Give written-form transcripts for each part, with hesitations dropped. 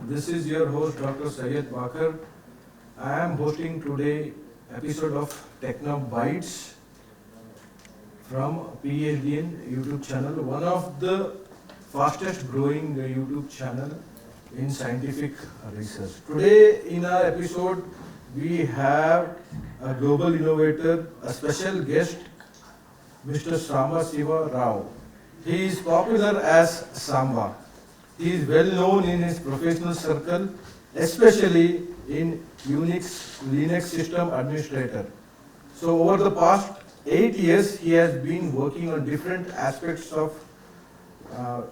This is your host Dr. Syed Bakar. I am hosting today episode of Technobites from PhDIan YouTube Channel, one of the fastest growing YouTube channel in scientific research. Today in our episode we have a global innovator, a special guest, Mr. Sambasiva Rao. He is popular as Samba. He is well known in his professional circle, especially in Unix Linux system administrator. So over the past 8 years, he has been working on different aspects of uh,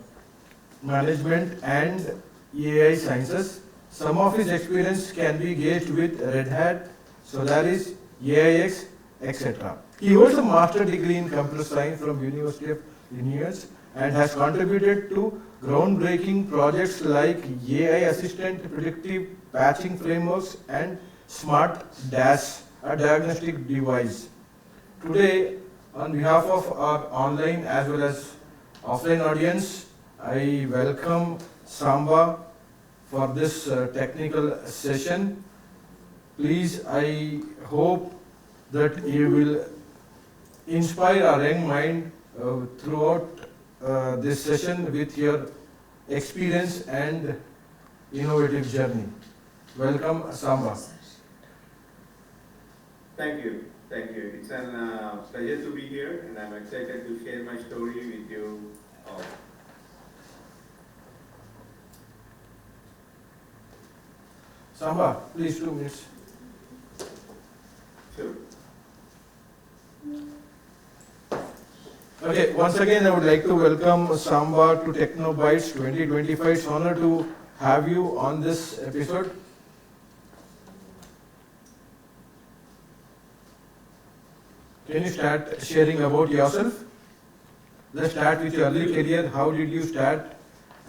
management and AI sciences. Some of his experience can be gauged with Red Hat, Solaris, AIX, etc. He holds a master degree in computer science from University of Illinois and has contributed to groundbreaking projects like AI assistant, predictive patching frameworks, and smart DAS, a diagnostic device. Today, on behalf of our online as well as offline audience, I welcome Samba for this technical session. Please, I hope that you will inspire our young mind throughout this session with your experience and innovative journey. Welcome, Samba. Thank you. Thank you. It's a pleasure to be here, and I'm excited to share my story with you all. Samba, please 2 minutes. Sure. Okay, once again, I would like to welcome Samba to Technobites 2025. It's an honor to have you on this episode. Can you start sharing about yourself? Let's start with your early career. How did you start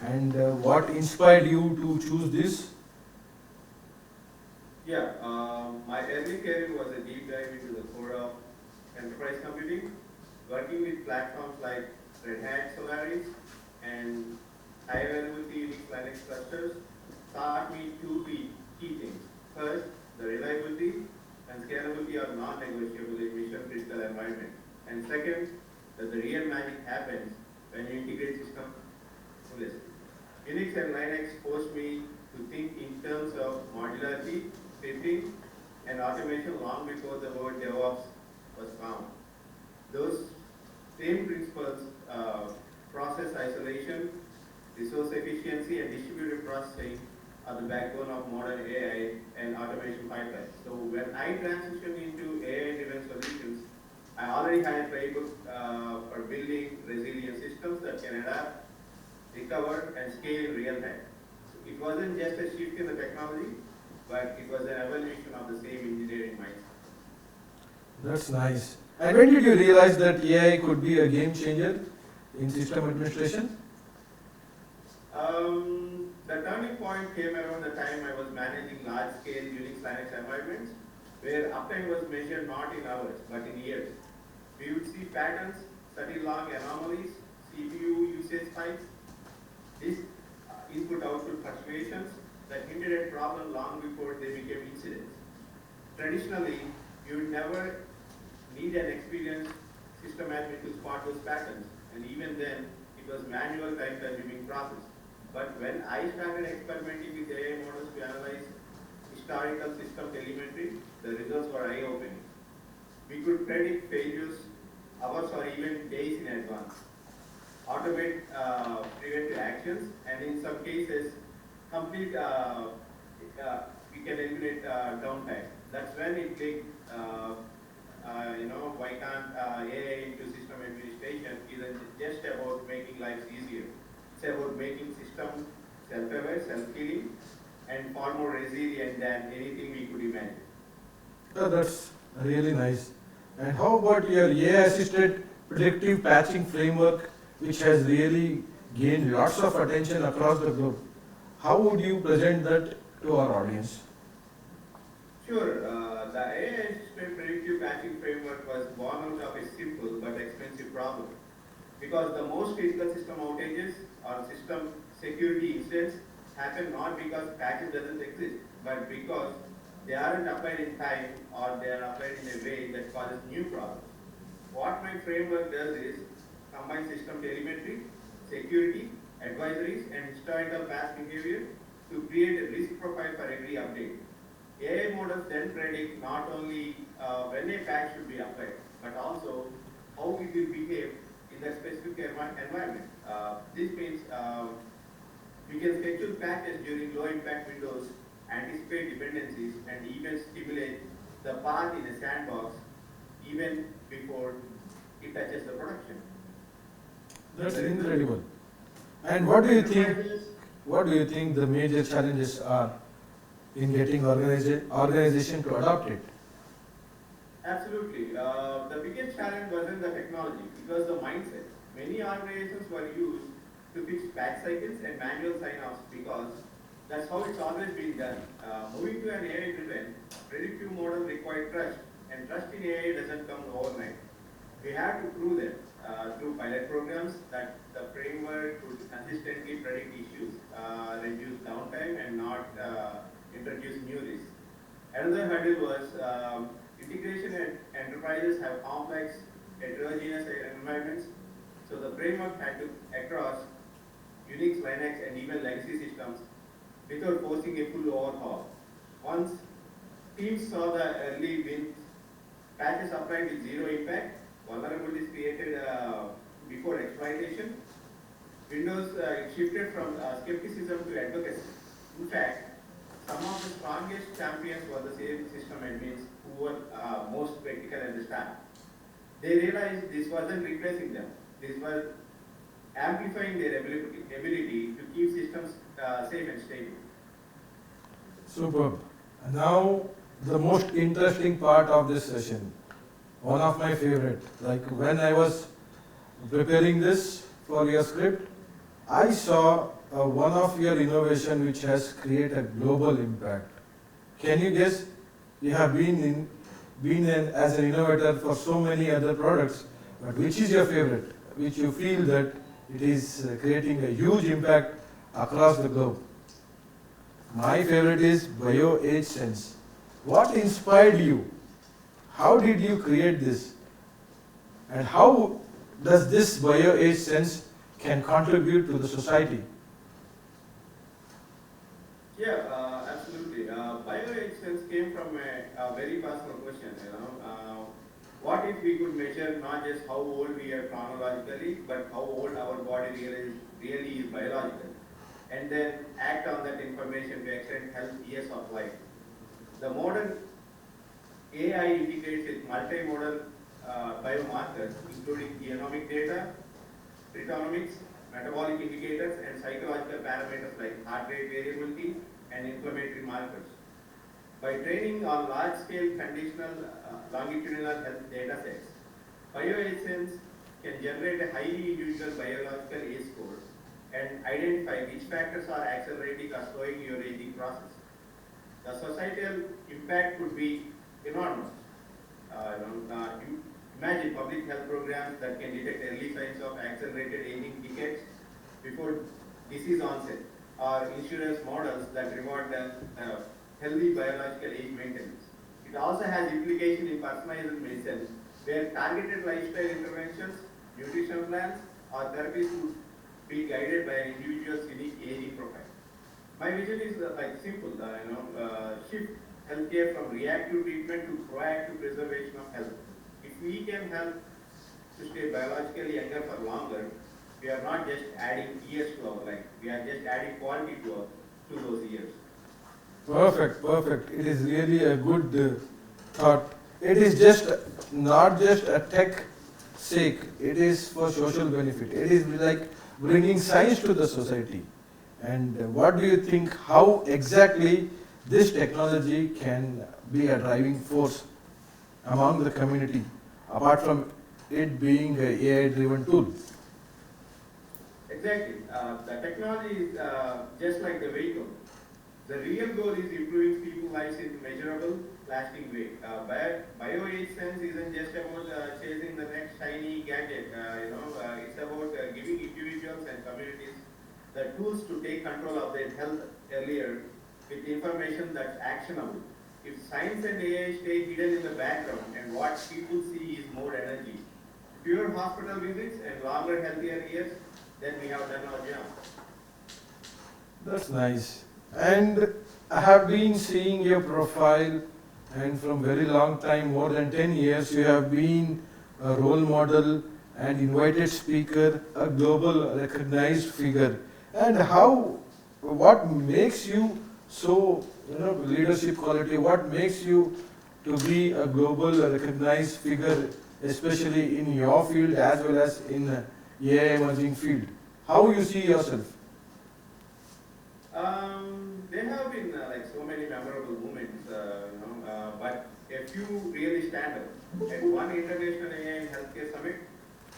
and what inspired you to choose this? Yeah, my early career was a deep dive into the core of enterprise computing, working with platforms like Red Hat, Solaris, and high availability Unix Linux clusters taught me two key things. First, the reliability and scalability are non-negotiable in mission-critical environment. And second, that the real magic happens when you integrate systems holistically. Unix and Linux forced me to think in terms of modularity, scripting, and automation long before the word DevOps was found. Those same principles, process isolation, resource efficiency, and distributed processing are the backbone of modern AI and automation pipelines. So when I transitioned into AI-driven solutions, I already had a playbook for building resilient systems that can adapt, recover, and scale in real time. So it wasn't just a shift in the technology, but it was an evolution of the same engineering mindset. That's nice. And when did you realize that AI could be a game changer in system administration? The turning point came around the time I was managing large-scale Unix Linux environments, where uptime was measured not in hours, but in years. We would see patterns, subtle log anomalies, CPU usage spikes, these input-output fluctuations that hinted at problems long before they became incidents. Traditionally, you would never need an experienced system admin to spot those patterns, and even then, it was manual time-consuming process. But when I started experimenting with AI models to analyze historical system telemetry, the results were eye-opening. We could predict failures hours or even days in advance, automate preventive actions, and in some cases, complete we can eliminate downtime. That's when it clicked. Why can't AI into system administration isn't just about making lives easier. It's about making systems self-aware, self-healing, and far more resilient than anything we could imagine. Oh, that's really nice. And how about your AI-assisted predictive patching framework, which has really gained lots of attention across the globe? How would you present that to our audience? Sure, the AI-assisted predictive patching framework was born out of a simple but expensive problem. Because the most critical system outages or system security incidents happen not because patches doesn't exist, but because they aren't applied in time or they are applied in a way that causes new problems. What my framework does is combine system telemetry, security, advisories, and historical past behavior to create a risk profile for every update. AI models then predict not only when a patch should be applied, but also how it will behave in that specific environment. This means we can schedule patches during low impact windows, anticipate dependencies, and even stimulate the path in a sandbox even before it touches the production. That's incredible. And what do you think? What do you think the major challenges are in getting organization to adopt it? Absolutely. The biggest challenge wasn't the technology, it was the mindset. Many organizations were used to fix batch cycles and manual sign-offs because that's how it's always been done. Moving to an AI-driven, predictive model required trust, and trust in AI doesn't come overnight. We have to prove that through pilot programs that the framework would consistently predict issues, reduce downtime, and not introduce new risks. Another hurdle was integration at enterprises have complex heterogeneous environments, so the framework had to across Unix, Linux, and even legacy systems without forcing a full overhaul. Once teams saw the early wins, patches applied with zero impact, vulnerabilities created before exploitation, Windows shifted from skepticism to advocacy. In fact, some of the strongest champions were the same system admins who were most practical at the start. They realized this wasn't replacing them. This was amplifying their ability to keep systems safe and stable. Superb. Now, the most interesting part of this session, one of my favorite. Like when I was preparing this for your script, I saw one of your innovation which has created a global impact. Can you guess? You have been as an innovator for so many other products, but which is your favorite? Which you feel that it is creating a huge impact across the globe? My favorite is BioAgeSense. What inspired you? How did you create this? And how does this BioAgeSense can contribute to the society? Yeah, absolutely. BioAgeSense came from a very personal question. What if we could measure not just how old we are chronologically, but how old our body really is biological, and then act on that information to extend health years of life. The modern AI integrates with multimodal biomarkers, including genomic data, tritonomics, metabolic indicators, and psychological parameters like heart rate variability and inflammatory markers. By training on large-scale conditional longitudinal health data sets, BioAgeSense can generate a highly individual biological age score and identify which factors are accelerating or slowing your aging process. The societal impact could be enormous. Imagine public health programs that can detect early signs of accelerated aging decades before disease onset, or insurance models that reward healthy biological age maintenance. It also has implication in personalized medicine, where targeted lifestyle interventions, nutrition plans, or therapies would be guided by an individual's unique aging profile. My vision is simple, shift healthcare from reactive treatment to proactive preservation of health. If we can help to stay biologically younger for longer, we are not just adding years to our life, we are just adding quality to those years. Perfect, perfect. It is really a good thought. It is just not just a tech sake, it is for social benefit. It is like bringing science to the society. And what do you think, how exactly this technology can be a driving force among the community, apart from it being an AI-driven tool? Exactly. The technology is just like the vehicle. The real goal is improving people's lives in measurable, lasting way. BioAgeSense isn't just about chasing the next shiny gadget. It's about giving individuals and communities the tools to take control of their health earlier with information that's actionable. If science and AI stay hidden in the background and what people see is more energy, fewer hospital visits and longer healthier years, then we have done our job. That's nice. And I have been seeing your profile, and from very long time, more than 10 years, you have been a role model and invited speaker, a global recognized figure. And what makes you so, leadership quality, what makes you to be a global recognized figure, especially in your field as well as in AI emerging field? How you see yourself? There have been like so many memorable moments, but a few really stand out. At one international AI and healthcare summit,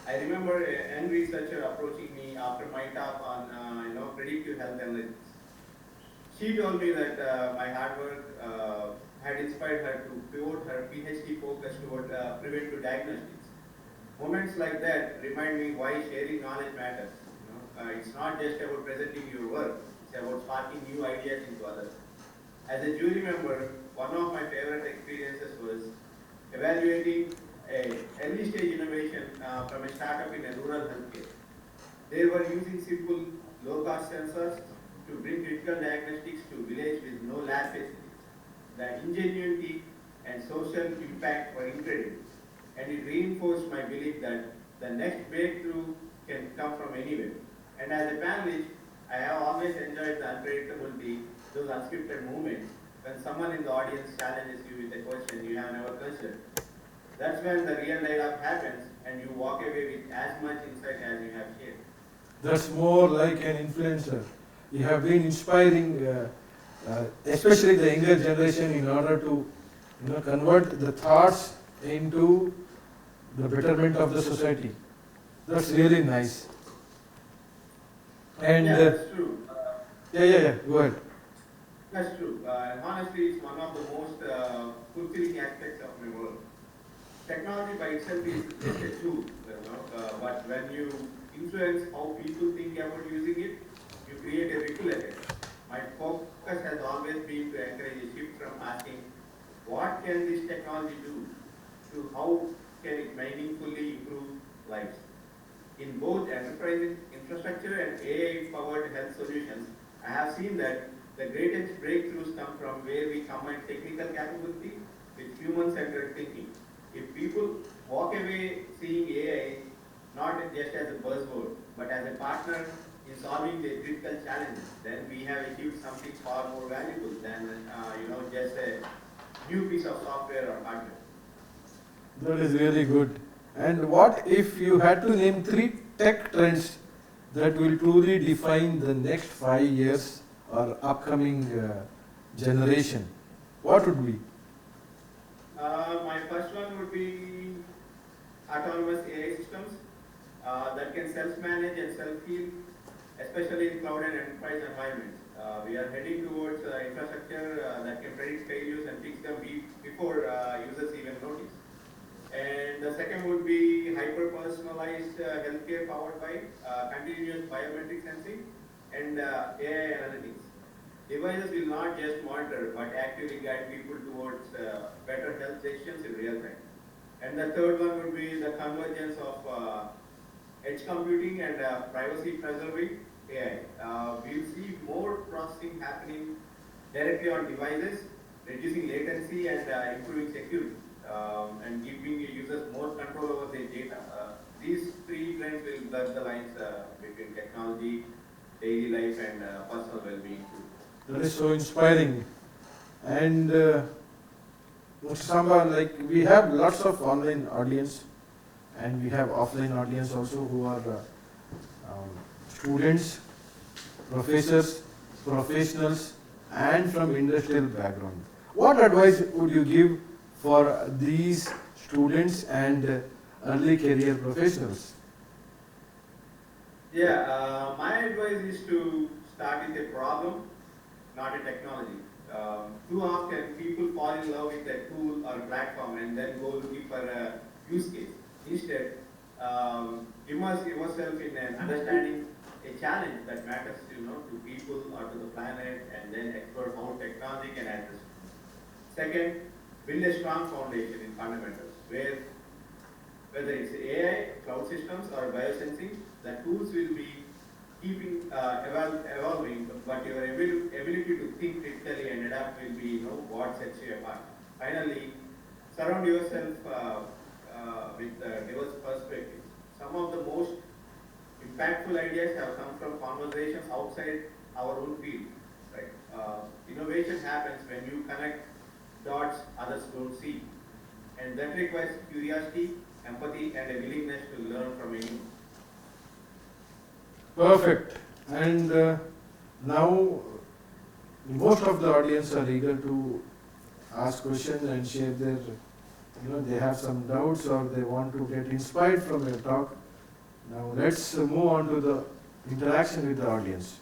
I remember a young researcher approaching me after my talk on predictive health analytics. She told me that my hard work had inspired her to pivot her PhD focus toward preventive diagnostics. Moments like that remind me why sharing knowledge matters. It's not just about presenting your work, it's about sparking new ideas into others. As a jury member, one of my favorite experiences was evaluating a early stage innovation from a startup in a rural healthcare. They were using simple, low-cost sensors to bring critical diagnostics to village with no lab facilities. The ingenuity and social impact were incredible, and it reinforced my belief that the next breakthrough can come from anywhere. And as a panelist, I have always enjoyed the unpredictability, those unscripted moments, when someone in the audience challenges you with a question you have never considered. That's when the real dialogue happens and you walk away with as much insight as you have shared. That's more like an influencer. You have been inspiring, especially the younger generation, in order to convert the thoughts into the betterment of the society. That's really nice. And Yeah, that's true. yeah. Go ahead. That's true. And honestly, it's one of the most fulfilling aspects of my work. Technology by itself is just a tool, but when you influence how people think about using it, you create a ripple effect. My focus has always been to encourage a shift from asking, what can this technology do, to how can it meaningfully improve lives. In both enterprise infrastructure and AI-powered health solutions, I have seen that the greatest breakthroughs come from where we combine technical capability with human-centered thinking. If people walk away seeing AI not just as a buzzword, but as a partner in solving the critical challenges, then we have achieved something far more valuable than just a new piece of software or hardware. That is really good. And what if you had to name three tech trends that will truly define the next 5 years or upcoming generation? What would be? My first one would be autonomous AI systems that can self-manage and self-heal, especially in cloud and enterprise environments. We are heading towards infrastructure that can predict failures and fix them before users even notice. And the second would be hyper-personalized healthcare powered by continuous biometric sensing and AI analytics. Devices will not just monitor but actively guide people towards better health decisions in real time. And the third one would be the convergence of edge computing and privacy preserving AI. We'll see more processing happening directly on devices, reducing latency and improving security, and giving users more control over their data. These three trends will blur the lines between technology, daily life, and personal well-being too. That is so inspiring. And Mr. Samba, like we have lots of online audience and we have offline audience also who are students, professors, professionals, and from industrial background. What advice would you give for these students and early career professionals? Yeah, my advice is to start with a problem, not a technology. Too often people fall in love with a tool or platform and then go looking for a use case. Instead, immerse yourself in an understanding a challenge that matters, to people or to the planet, and then explore how technology can address it. Second, build a strong foundation in fundamentals, where whether it's AI, cloud systems, or biosensing, the tools will be keeping evolving, but your ability to think critically and adapt will be, what sets you apart. Finally, surround yourself with diverse perspectives. Some of the most impactful ideas have come from conversations outside our own field. Right? Innovation happens when you connect dots others don't see, and that requires curiosity, empathy, and a willingness to learn from anyone. Perfect. And now most of the audience are eager to ask questions and share their, they have some doubts or they want to get inspired from your talk. Now let's move on to the interaction with the audience.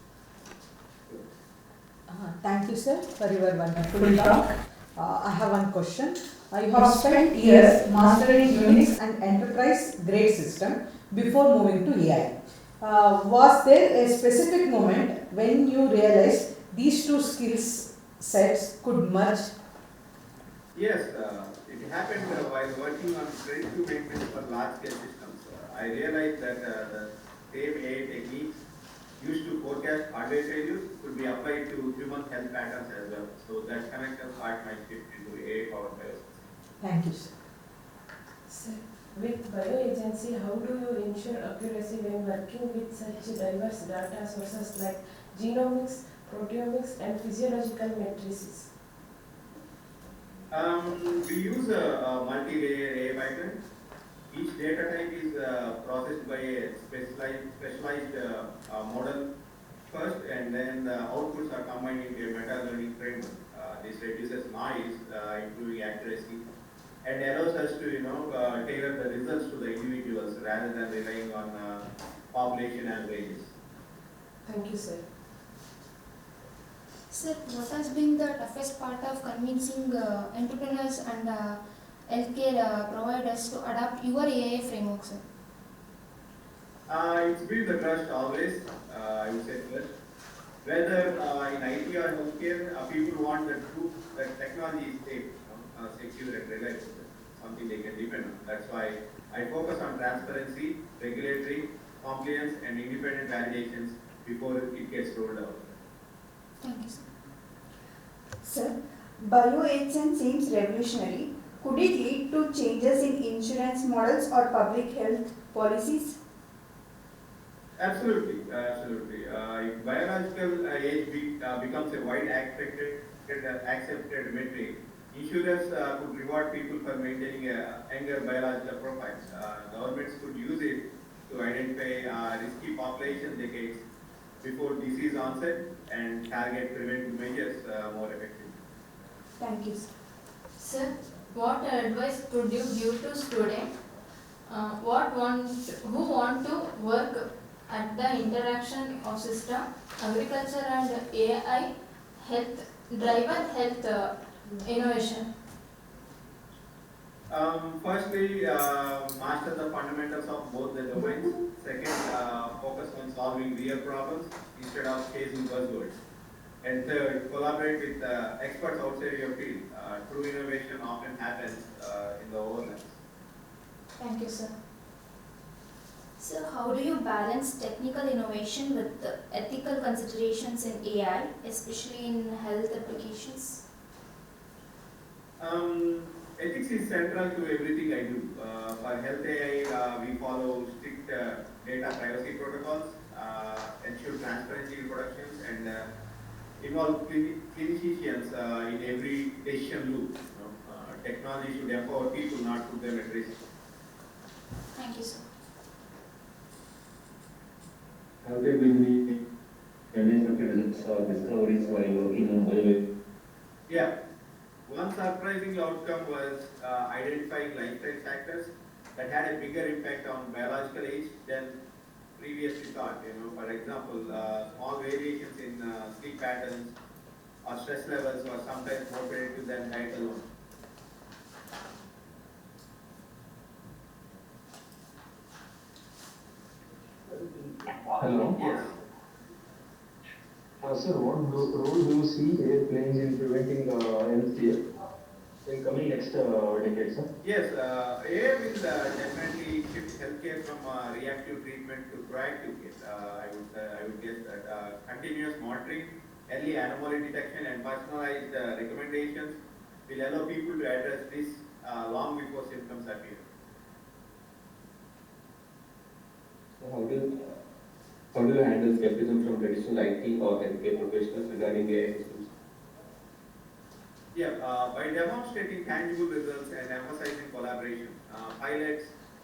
Thank you, sir, for your wonderful talk. I have one question. You have spent years mastering Unix and enterprise grade system before moving to AI. Was there a specific moment when you realized these two skills sets could merge? Yes, it happened while working on predictive maintenance for large-scale systems. I realized that the same AI techniques used to forecast hardware failures could be applied to human health patterns as well. So that connected part might shift into AI powered biosensing. Thank you, sir. Sir, with BioAgeSense, how do you ensure accuracy when working with such diverse data sources like genomics, proteomics, and physiological matrices? We use a multi-layer AI pipeline. Each data type is processed by a specialized model first, and then the outputs are combined into a meta-learning framework. This reduces noise, improving accuracy, and allows us to tailor the results to the individuals rather than relying on population averages. Thank you, sir. Sir, what has been the toughest part of convincing entrepreneurs and healthcare providers to adopt your AI framework, sir? It's been the trust always, I would say first. Whether in IT or healthcare, people want the proof that technology is safe, secure and reliable, something they can depend on. That's why I focus on transparency, regulatory, compliance, and independent validations before it gets rolled out. Thank you, sir. Sir, BioAgeSense seems revolutionary. Could it lead to changes in insurance models or public health policies? Absolutely, absolutely. If biological age becomes a wide accepted metric, insurers could reward people for maintaining younger biological profiles. Governments could use it to identify risky population decades before disease onset and target preventive measures more effectively. Thank you, sir. Sir, what advice could you give to students who want to work at the interaction of system, agriculture and AI, health innovation? Firstly, master the fundamentals of both the domains. Second, focus on solving real problems instead of chasing buzzwords. And third, collaborate with experts outside your field. True innovation often happens in the overlaps. Thank you, sir. So, how do you balance technical innovation with the ethical considerations in AI, especially in health applications? Ethics is central to everything I do. For health AI, we follow strict data privacy protocols, ensure transparency in productions, and involve clinicians in every decision loop. Technology should empower people, not put them at risk. Thank you, sir. Have there been any results or discoveries while working on BioAgeSense? Yeah. One surprising outcome was identifying lifestyle factors that had a bigger impact on biological age than previously thought. For example, small variations in sleep patterns or stress levels were sometimes more predictive than diet alone. Hello. Yes. Sir, what role do you see AI playing in preventing healthcare in coming next decade, sir? Yes, AI will definitely shift healthcare from reactive treatment to proactive care. I would guess that continuous monitoring, early anomaly detection, and personalized recommendations will allow people to address this long before symptoms appear. So how do you handle skepticism from traditional IT or healthcare professionals regarding AI systems? Yeah, by demonstrating tangible results and emphasizing collaboration, pilots,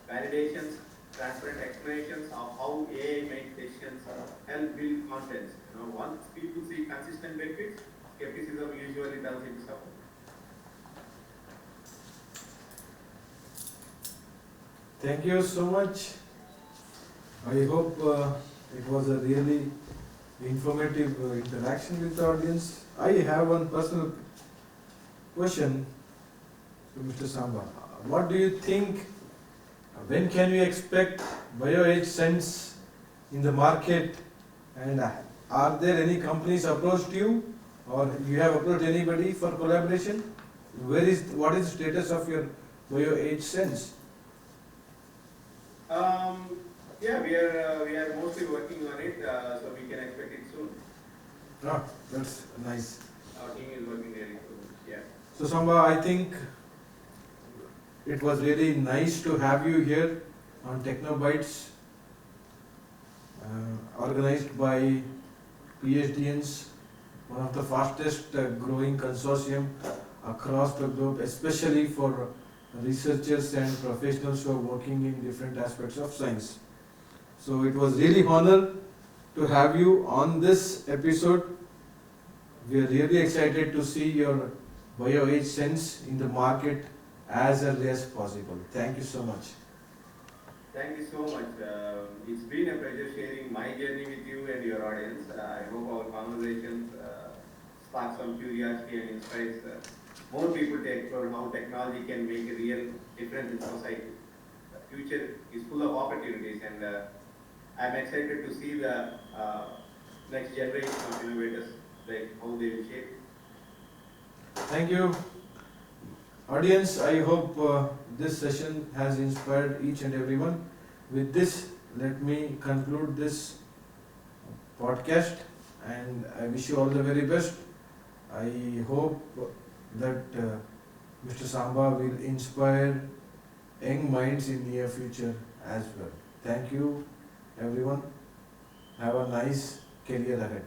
validations, transparent explanations of how AI makes decisions help build confidence. Once people see consistent benefits, skepticism usually turns into support. Thank you so much. I hope it was a really informative interaction with the audience. I have one personal question to Mr. Samba. What do you think, when can we expect BioAgeSense in the market, and are there any companies approached you or you have approached anybody for collaboration? What is the status of your BioAgeSense? Yeah, we are mostly working on it, so we can expect it soon. Ah, that's nice. Our team is working really soon. Yeah. So Samba, I think it was really nice to have you here on Technobites, organized by PhDIans, one of the fastest growing consortium across the globe, especially for researchers and professionals who are working in different aspects of science. So it was really honor to have you on this episode. We are really excited to see your BioAgeSense in the market as early as possible. Thank you so much. Thank you so much. It's been a pleasure sharing my journey with you and your audience. I hope our conversations spark some curiosity and inspires more people to explore how technology can make a real difference in society. The future is full of opportunities, and I'm excited to see the next generation of innovators, like how they will shape. Thank you. Audience, I hope this session has inspired each and everyone. With this, let me conclude this podcast, and I wish you all the very best. I hope that Mr. Samba will inspire young minds in near future as well. Thank you, everyone. Have a nice career ahead.